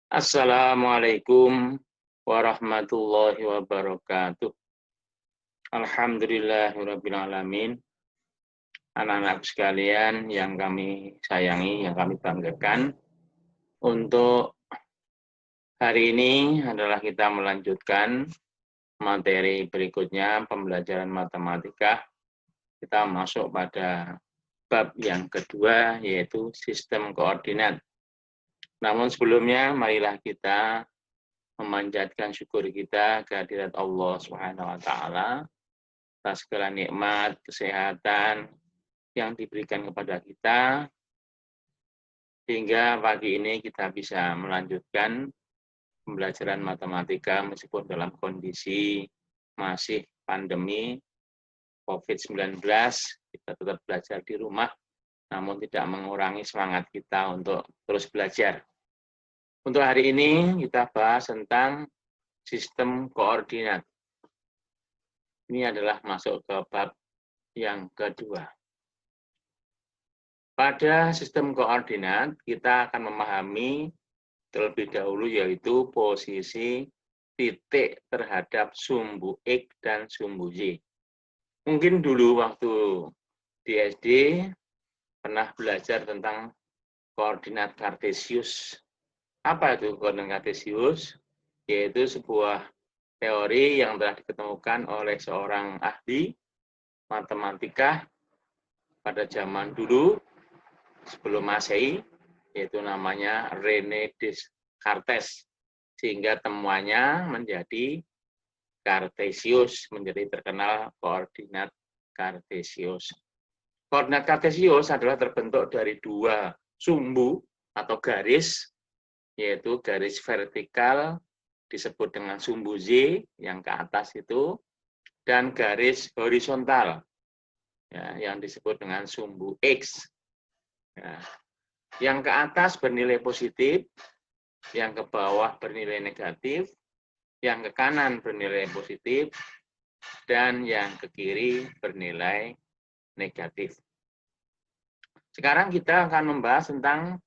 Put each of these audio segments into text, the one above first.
Assalamualaikum warahmatullahi wabarakatuh. Alhamdulillahirrabbilalamin. Anak-anak sekalian yang kami sayangi, yang kami banggakan, untuk hari ini adalah kita melanjutkan materi berikutnya, pembelajaran matematika. Kita masuk pada bab yang kedua, yaitu sistem koordinat. Namun sebelumnya, marilah kita memanjatkan syukur kita kehadirat Allah Subhanahu wa taala atas segala nikmat kesehatan yang diberikan kepada kita sehingga pagi ini kita bisa melanjutkan pembelajaran matematika meskipun dalam kondisi masih pandemi COVID-19. Kita tetap belajar di rumah namun tidak mengurangi semangat kita untuk terus belajar. Untuk hari ini kita bahas tentang sistem koordinat. Ini adalah masuk ke bab yang kedua. Pada sistem koordinat, kita akan memahami terlebih dahulu yaitu posisi titik terhadap sumbu X dan sumbu Y. Mungkin dulu waktu di SD pernah belajar tentang koordinat kartesius. Apa itu koordinat kartesius? Yaitu sebuah teori yang telah diketemukan oleh seorang ahli matematika pada zaman dulu sebelum Masehi, yaitu namanya René Descartes, sehingga temuannya menjadi kartesius, menjadi terkenal koordinat kartesius. Koordinat kartesius adalah terbentuk dari dua sumbu atau garis, yaitu garis vertikal disebut dengan sumbu Z yang ke atas itu, dan garis horizontal ya, yang disebut dengan sumbu X. Ya. Yang ke atas bernilai positif, yang ke bawah bernilai negatif, yang ke kanan bernilai positif, dan yang ke kiri bernilai negatif. Sekarang kita akan membahas tentang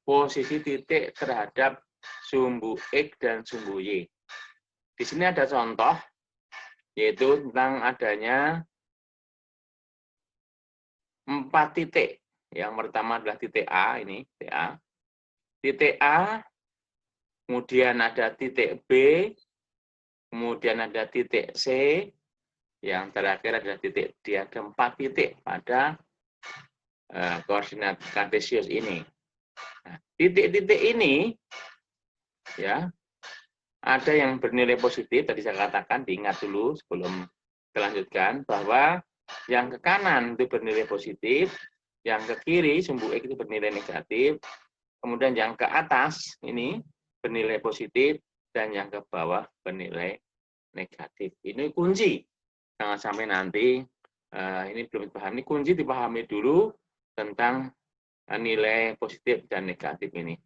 posisi titik terhadap sumbu X dan sumbu Y. Di sini ada contoh, yaitu tentang adanya 4 titik. Yang pertama adalah titik A, ini titik A. Titik A, kemudian ada titik B, kemudian ada titik C, yang terakhir adalah titik D. Ada 4 titik pada koordinat kartesius ini. Nah, titik-titik ini ya ada yang bernilai positif, tadi saya katakan, diingat dulu sebelum kita lanjutkan, bahwa yang ke kanan itu bernilai positif, yang ke kiri sumbu X itu bernilai negatif, kemudian yang ke atas ini bernilai positif, dan yang ke bawah bernilai negatif. Ini kunci. Jangan sampai nanti ini belum dipahami. Ini kunci dipahami dulu tentang nilai positif dan negatif ini.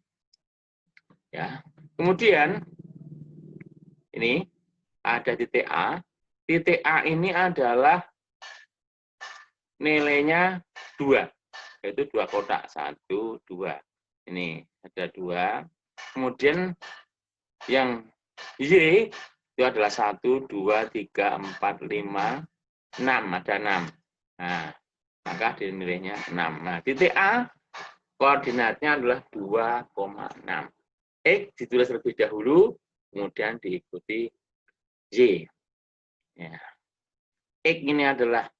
Ya. Kemudian ini ada titik A. Titik A ini adalah nilainya 2. Yaitu 2 kotak. 1, 2. Ini ada 2. Kemudian yang Y itu adalah 1, 2, 3, 4, 5, 6. Ada 6. Nah, maka nilainya 6. Nah, titik A koordinatnya adalah 2,6. X ditulis lebih dahulu, kemudian diikuti Y. Ya. X ini adalah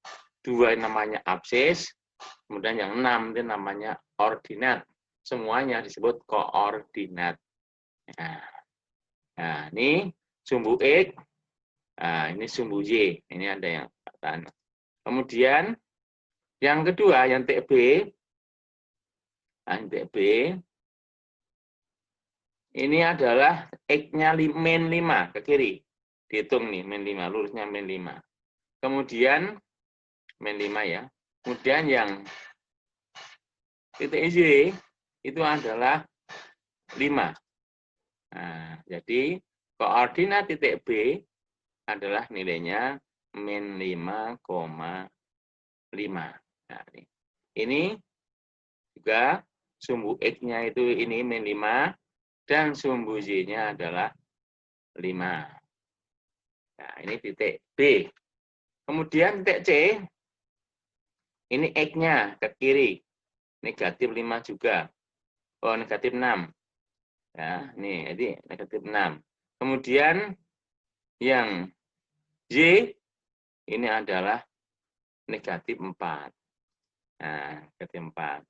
2 namanya absis, kemudian yang 6 itu namanya ordinat. Semuanya disebut koordinat. Nah, ini sumbu X, nah, ini sumbu Y. Ini ada yang katakan. Kemudian yang kedua, yang titik B, nah, titik B, ini adalah X-nya min 5 ke kiri. Dihitung nih, min 5, lurusnya min 5. Kemudian, min 5 ya. Kemudian yang titik Y itu adalah 5. Nah, jadi koordinat titik B adalah nilainya min 5,5. Nah, ini juga sumbu X-nya itu ini min 5, dan sumbu Y-nya adalah 5. Nah, ini titik B. Kemudian titik C, ini X-nya ke kiri, negatif 5 juga. Oh, negatif 6. Ya, ini jadi negatif 6. Kemudian yang Y ini adalah negatif 4. Nah, negatif 4.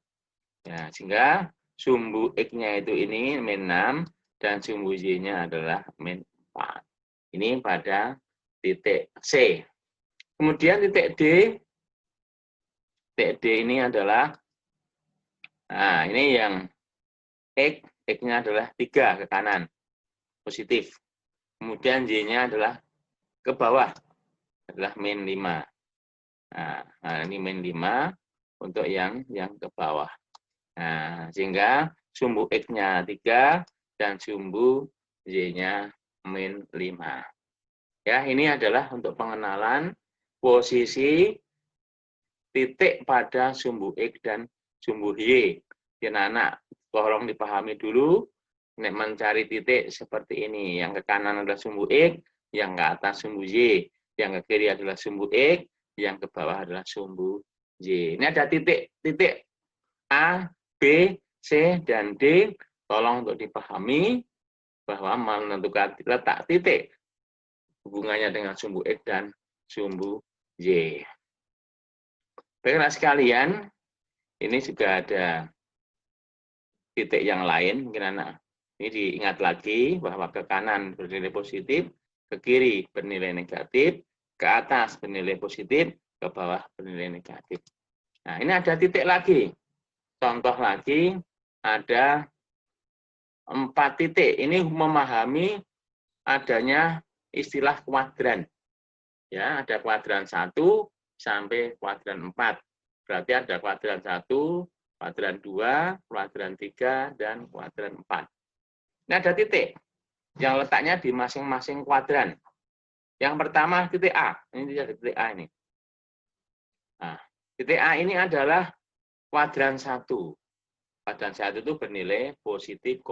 Ya, sehingga sumbu X-nya itu ini min 6 dan sumbu Y-nya adalah min 4. Ini pada titik C. Kemudian titik D ini adalah, nah ini yang X-nya adalah 3 ke kanan, positif. Kemudian Y-nya adalah ke bawah, adalah min 5. Nah, ini min 5 untuk yang ke bawah. Nah, sehingga sumbu X-nya 3 dan sumbu Y-nya min 5. Ya, ini adalah untuk pengenalan posisi titik pada sumbu X dan sumbu Y. Ya, anak tolong dipahami dulu, nek mencari titik seperti ini. Yang ke kanan adalah sumbu X, yang ke atas sumbu Y, yang ke kiri adalah sumbu X, yang ke bawah adalah sumbu Y. Ini ada titik A, B, C, dan D. Tolong untuk dipahami bahwa menentukan letak titik hubungannya dengan sumbu X dan sumbu Y. Baiklah sekalian, ini juga ada titik yang lain, mungkin anak ini diingat lagi bahwa ke kanan bernilai positif, ke kiri bernilai negatif, ke atas bernilai positif, ke bawah bernilai negatif. Nah, ini ada titik lagi. Contoh lagi, ada 4 titik. Ini memahami adanya istilah kuadran. Ya, ada kuadran 1 sampai kuadran 4. Berarti ada kuadran 1, kuadran 2, kuadran 3, dan kuadran 4. Ini ada titik yang letaknya di masing-masing kuadran. Yang pertama titik A. Ini ada titik A ini. Nah, titik A ini adalah kuadran 1. Kuadran 1 itu bernilai positif,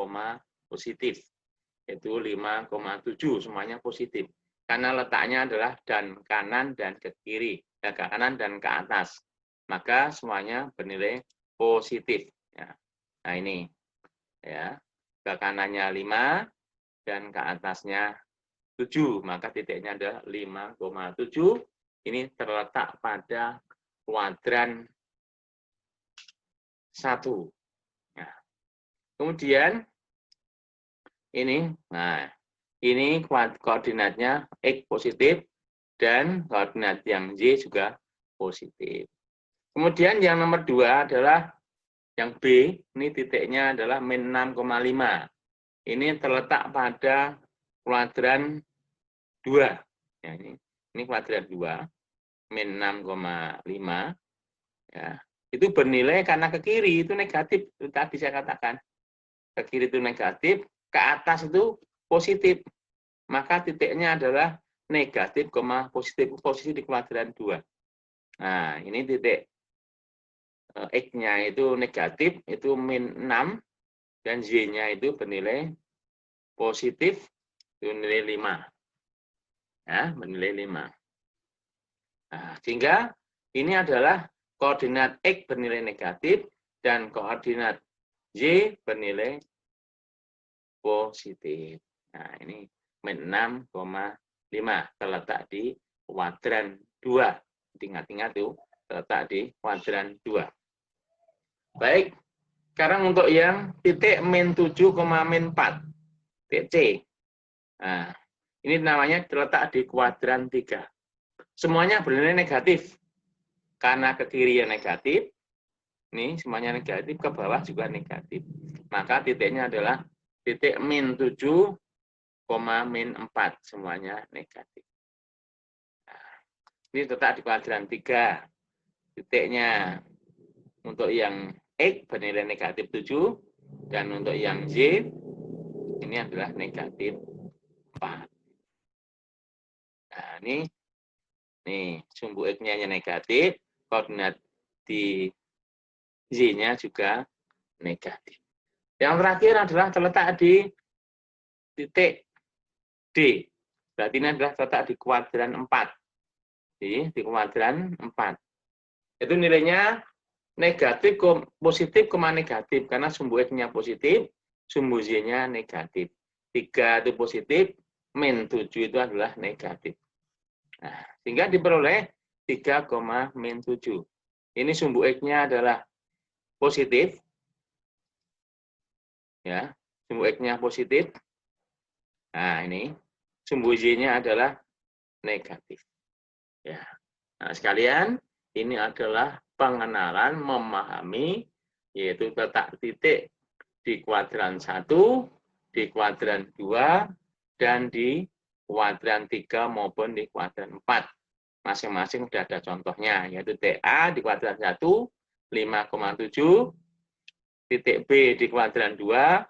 positif. Itu 5,7, semuanya positif. Karena letaknya adalah dan kanan dan ke kiri, ke kanan dan ke atas. Maka semuanya bernilai positif. Ya. Nah ini, ya, ke kanannya 5 dan ke atasnya 7. Maka titiknya adalah 5,7. Ini terletak pada kuadran 1. Nah, kemudian ini, nah ini koordinatnya X positif dan koordinat yang Y juga positif. Kemudian yang nomor 2 adalah yang B, ini titiknya adalah min 6,5. Ini terletak pada kuadran 2. Ya, ini kuadran 2, min 6,5. Ya, itu bernilai karena ke kiri itu negatif, itu tadi saya katakan. Ke kiri itu negatif, ke atas itu positif. Maka titiknya adalah negatif, positif, posisi di kuadran 2. Nah, ini titik X-nya itu negatif, itu min 6, dan Y-nya itu bernilai positif, itu nilai 5. Ya, bernilai 5. Nah, sehingga ini adalah koordinat X bernilai negatif, dan koordinat Y bernilai positif. Nah, ini min 6,5 terletak di kuadran 2. Ingat-ingat tuh, terletak di kuadran 2. Baik, sekarang untuk yang titik min 7, min 4, titik C. Nah, ini namanya terletak di kuadran 3. Semuanya bernilai negatif. Karena ke kiri yang negatif, ini semuanya negatif, ke bawah juga negatif. Maka titiknya adalah titik min 7, min 4, semuanya negatif. Nah, ini tetap di kuadran 3. Titiknya untuk yang X bernilai negatif 7, dan untuk yang Y ini adalah negatif 4. Nah, ini sumbu X-nya negatif, koordinat di Y-nya juga negatif. Yang terakhir adalah terletak di titik D. Berarti ini adalah terletak di kuadran 4. Di kuadran 4. Itu nilainya negatif, positif, negatif. Karena sumbu X-nya positif, sumbu Y-nya negatif. 3 itu positif, min 7 itu adalah negatif. Nah, sehingga diperoleh 3, min 7. Ini sumbu X-nya adalah positif. Ya, sumbu X-nya positif. Nah, ini sumbu Y-nya adalah negatif. Ya. Nah, sekalian, ini adalah pengenalan memahami, yaitu letak titik di kuadran 1, di kuadran 2, dan di kuadran 3 maupun di kuadran 4. Masing-masing sudah ada contohnya, yaitu TA di kuadran 1, 5,7, titik B di kuadran 2,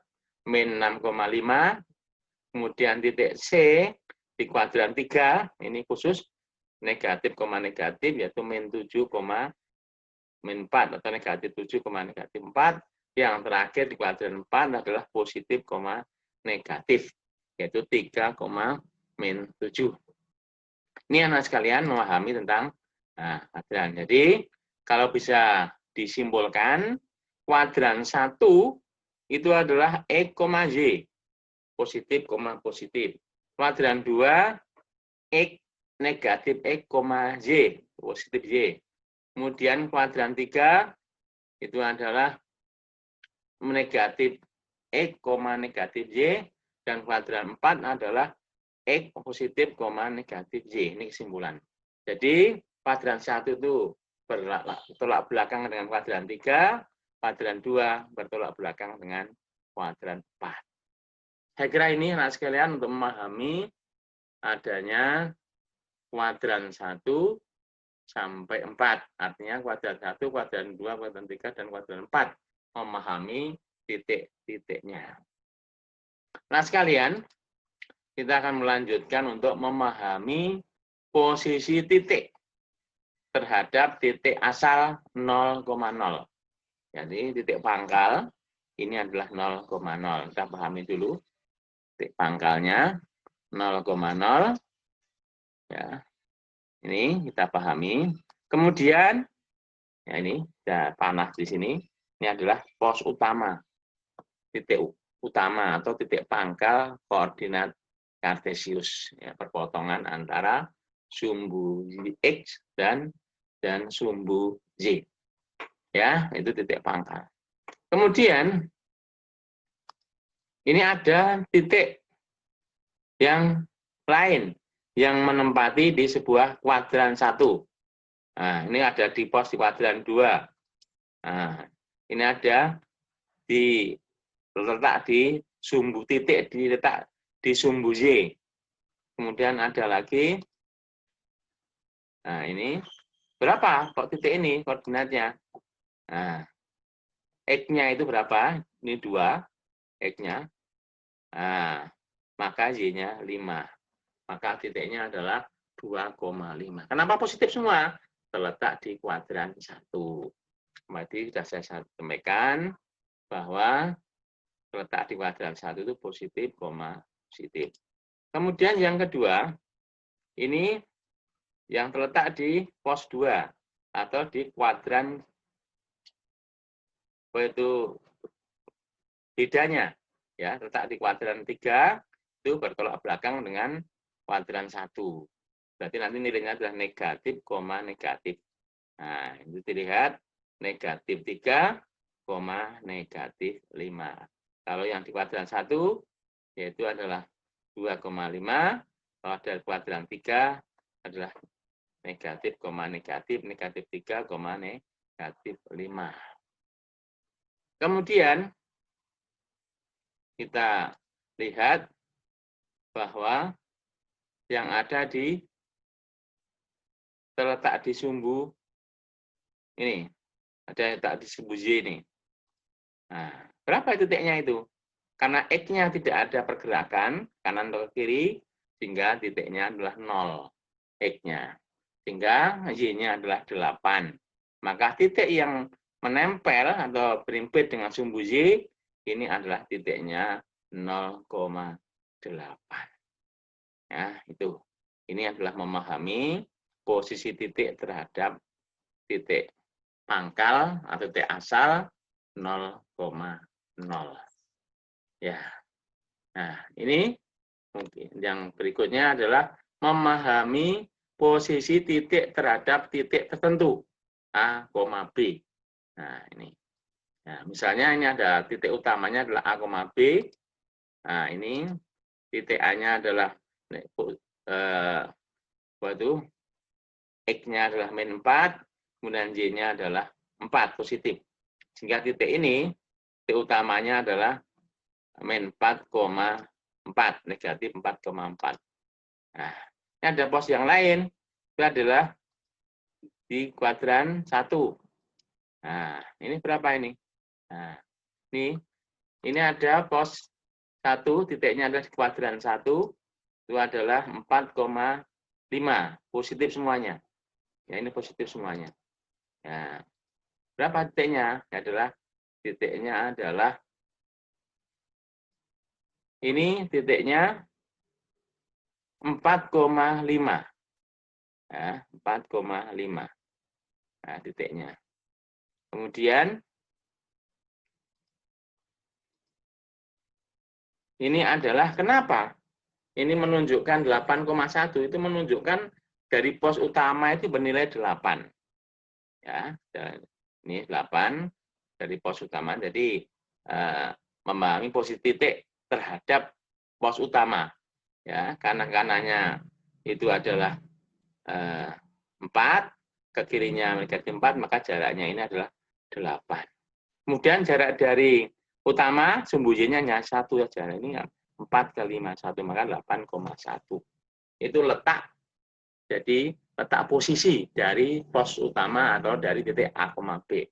min 6,5, kemudian titik C di kuadran 3, ini khusus negatif, negatif, yaitu min 7, min 4, atau negatif 7, negatif 4. Yang terakhir di kuadran 4 adalah positif, negatif, yaitu 3, min 7. Ini anak sekalian memahami tentang kuadran. Jadi, kalau bisa disimpulkan, kuadran 1 itu adalah X, Y. Positif, positif. Kuadran 2, X, negatif X, Y. Positif Y. Kemudian kuadran 3 itu adalah negatif X, negatif Y. Dan kuadran 4 adalah X positif, negatif Y. Ini kesimpulan. Jadi, kuadran 1 itu bertolak belakang dengan kuadran 3, kuadran 2 bertolak belakang dengan kuadran 4. Saya kira ini anak sekalian untuk memahami adanya kuadran 1 sampai 4. Artinya kuadran 1, kuadran 2, kuadran 3, dan kuadran 4. Memahami titik-titiknya. Nah sekalian, kita akan melanjutkan untuk memahami posisi titik terhadap titik asal 0,0. Jadi titik pangkal ini adalah 0,0. Kita pahami dulu. Titik pangkalnya 0,0. Ya. Ini kita pahami. Kemudian, ya ini ada panah di sini. Ini adalah pos utama. Titik utama atau titik pangkal koordinat kartesius. Ya, perpotongan antara sumbu X dan sumbu Y. Ya, itu titik pangkal. Kemudian, ini ada titik yang lain yang menempati di sebuah kuadran 1. Nah, ini ada di pos di kuadran 2. Nah, ini ada terletak di sumbu titik, diletak di sumbu Y. Kemudian ada lagi, nah ini, berapa kok titik ini koordinatnya? Nah, X-nya itu berapa? Ini 2, X-nya. Nah, maka Y-nya 5. Maka titiknya adalah 2,5. Kenapa positif semua? Terletak di kuadran 1. Tadi sudah saya sampaikan bahwa terletak di kuadran 1 itu positif, positif. Kemudian yang kedua, ini yang terletak di pos 2 atau di kuadran, yaitu bedanya, ya, terletak di kuadran 3 itu bertolak belakang dengan kuadran 1. Berarti nanti nilainya adalah negatif, negatif. Nah, itu dilihat negatif 3, negatif 5. Kalau yang di kuadran 1, yaitu adalah 2,5. Kalau dari kuadran 3 adalah negatif, negatif, negatif 3, negatif 5. Kemudian, kita lihat bahwa yang ada terletak di sumbu ini, ada letak di sumbu Y ini. Nah, berapa titiknya itu? Karena X-nya tidak ada pergerakan kanan atau kiri, sehingga titiknya adalah 0 X-nya. Sehingga Y-nya adalah 8. Maka titik yang menempel atau berimpit dengan sumbu Y ini adalah titiknya 0,8. Ya, itu. Ini adalah memahami posisi titik terhadap titik pangkal atau titik asal 0,0. Ya. Nah, ini mungkin yang berikutnya adalah memahami posisi titik terhadap titik tertentu A, B. Nah, ini. Nah, misalnya ini ada titik utamanya adalah A, B. Nah, ini titik A-nya adalah X-nya adalah -4, kemudian Y-nya adalah 4 positif. Sehingga titik ini, titik utamanya adalah -4,4, negatif 4,4. Nah, ini ada pos yang lain, itu adalah di kuadran 1. Nah, ini berapa ini? Nah, ini ada pos 1, titiknya adalah di kuadran 1, itu adalah 4,5, positif semuanya. Ya, ini positif semuanya. Ya, berapa titiknya? Titiknya adalah ini titiknya 4,5. Ya, 4,5. Nah, titiknya. Kemudian ini adalah kenapa? Ini menunjukkan 8,1, itu menunjukkan dari pos utama itu bernilai 8. Ya, ini 8 dari pos utama. Jadi memahami posisi titik terhadap pos utama. Ya, kanan-kanannya itu adalah 4, ke kirinya negatif 4, maka jaraknya ini adalah 8. Kemudian jarak dari utama sumbu Y-nya hanya 1 saja. Ini 4 kali 1, maka 8,1. Itu letak, jadi letak posisi dari pos utama atau dari titik A, B.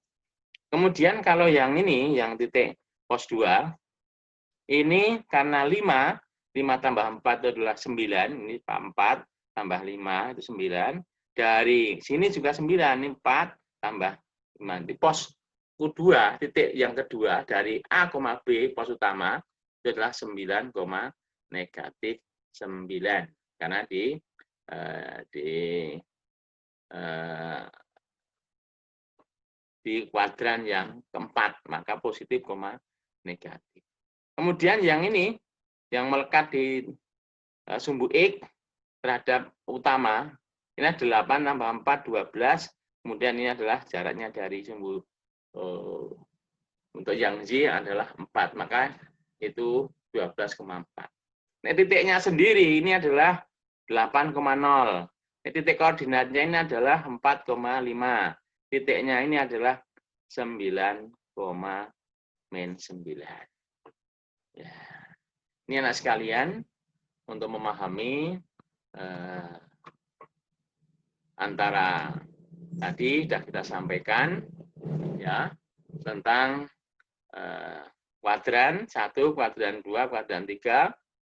Kemudian kalau yang ini, yang titik pos 2, ini karena 5 tambah 4 itu adalah 9, ini 4 tambah 5 itu 9. Dari sini juga 9, ini 4 tambah 5. Di pos kedua, titik yang kedua dari A, B, pos utama, itu adalah 9, negatif 9. Karena di kuadran yang keempat, maka positif, negatif. Kemudian yang ini, yang melekat di sumbu X terhadap utama, ini 8 tambah 4, 12. Kemudian ini adalah jaraknya dari sumbu untuk yang Y adalah 4, maka itu 12,4. Nah, titiknya sendiri ini adalah 8,0. Titik koordinatnya ini adalah 4,5. Titiknya ini adalah 9,9. Ya. Ini anak sekalian, untuk memahami antara tadi sudah kita sampaikan ya tentang kuadran 1, kuadran 2, kuadran 3,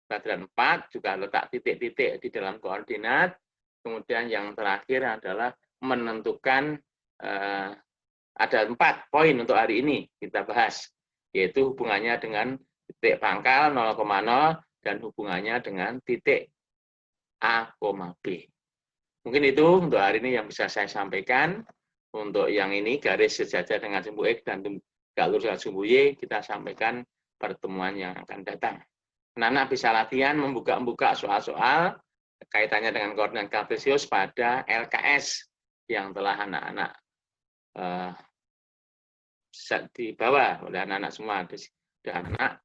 kuadran 4, juga letak titik-titik di dalam koordinat. Kemudian yang terakhir adalah menentukan, ada 4 poin untuk hari ini kita bahas, yaitu hubungannya dengan titik pangkal 0,0 dan hubungannya dengan titik A, B. Mungkin itu untuk hari ini yang bisa saya sampaikan. Untuk yang ini garis sejajar dengan sumbu X dan tegak lurus dengan sumbu Y, kita sampaikan pertemuan yang akan datang. Anak-anak bisa latihan membuka soal-soal kaitannya dengan koordinat kartesius pada LKS yang telah anak-anak dibawa oleh anak-anak semua. Sudah anak